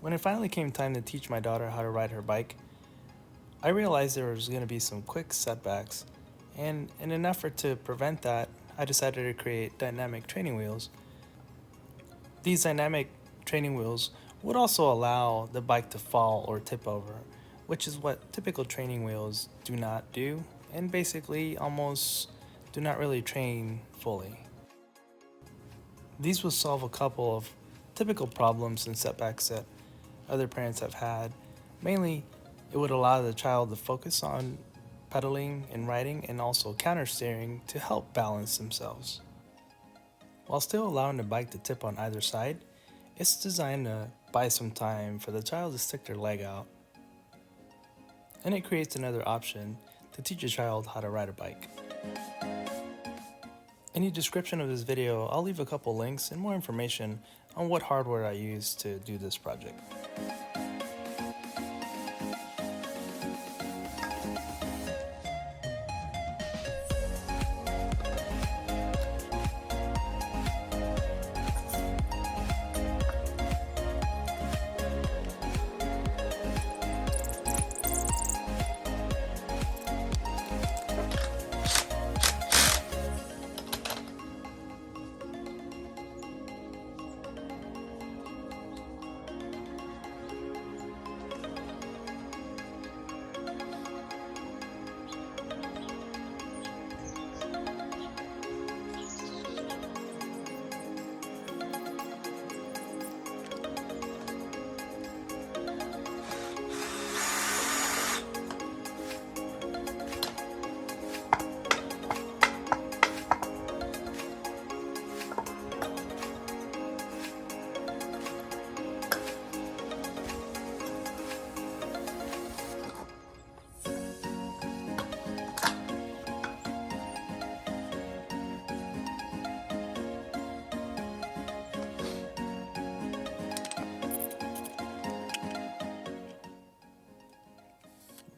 When it finally came time to teach my daughter how to ride her bike, I realized there was going to be some quick setbacks, and in an effort to prevent that, I decided to create dynamic training wheels. These dynamic training wheels would also allow the bike to fall or tip over, which is what typical training wheels do not do, and basically almost do not really train fully. These will solve a couple of typical problems and setbacks that other parents have had. Mainly, it would allow the child to focus on pedaling and riding and also counter steering to help balance themselves. While still allowing the bike to tip on either side, it's designed to buy some time for the child to stick their leg out, and it creates another option to teach a child how to ride a bike. In the description of this video, I'll leave a couple links and more information on what hardware I use to do this project.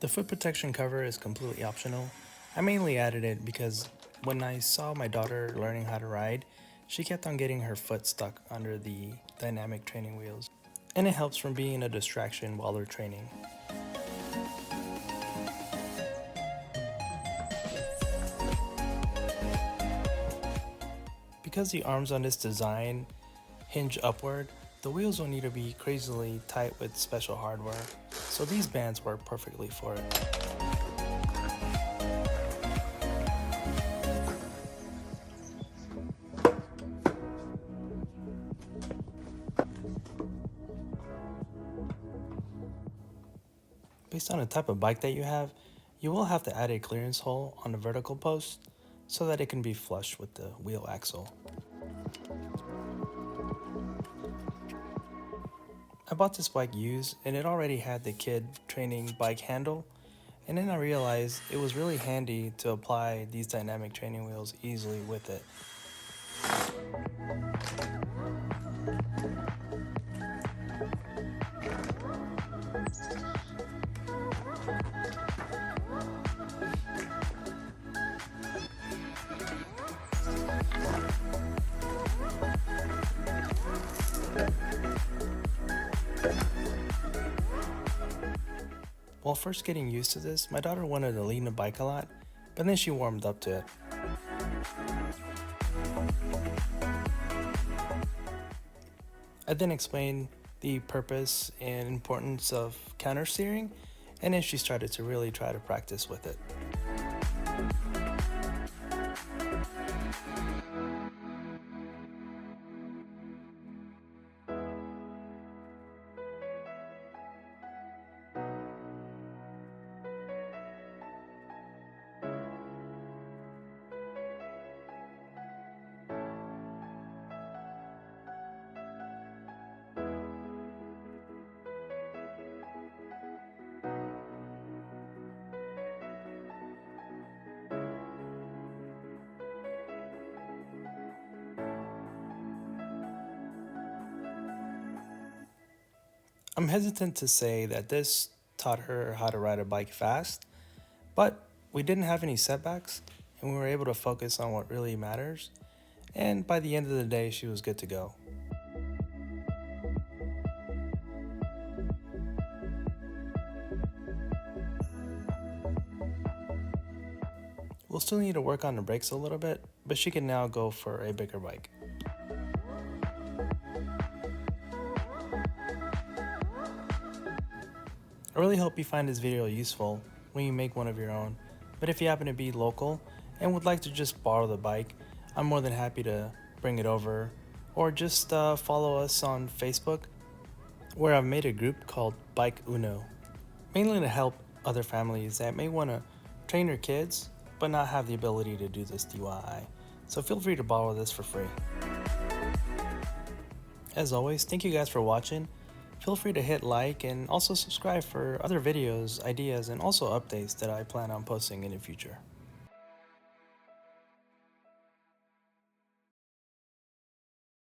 The foot protection cover is completely optional. I mainly added it because when I saw my daughter learning how to ride, she kept on getting her foot stuck under the dynamic training wheels, and it helps from being a distraction while they're training. Because the arms on this design hinge upward, the wheels don't need to be crazily tight with special hardware, so these bands work perfectly for it. Based on the type of bike that you have, you will have to add a clearance hole on the vertical post so that it can be flush with the wheel axle. I bought this bike used and it already had the kid training bike handle, and then I realized it was really handy to apply these dynamic training wheels easily with it. While first getting used to this, my daughter wanted to lean the bike a lot, but then she warmed up to it. I then explained the purpose and importance of counter steering, and then she started to really try to practice with it. I'm hesitant to say that this taught her how to ride a bike fast, but we didn't have any setbacks and we were able to focus on what really matters. And by the end of the day, she was good to go. will still need to work on the brakes a little bit, but she can now go for a bigger bike. I really hope you find this video useful when you make one of your own, but if you happen to be local and would like to just borrow the bike, I'm more than happy to bring it over, or just follow us on Facebook, where I've made a group called Bike Uno, mainly to help other families that may want to train their kids but not have the ability to do this DIY. So feel free to borrow this for free. As always, thank you guys for watching. Feel free to hit like and also subscribe for other videos, ideas, and also updates that I plan on posting in the future.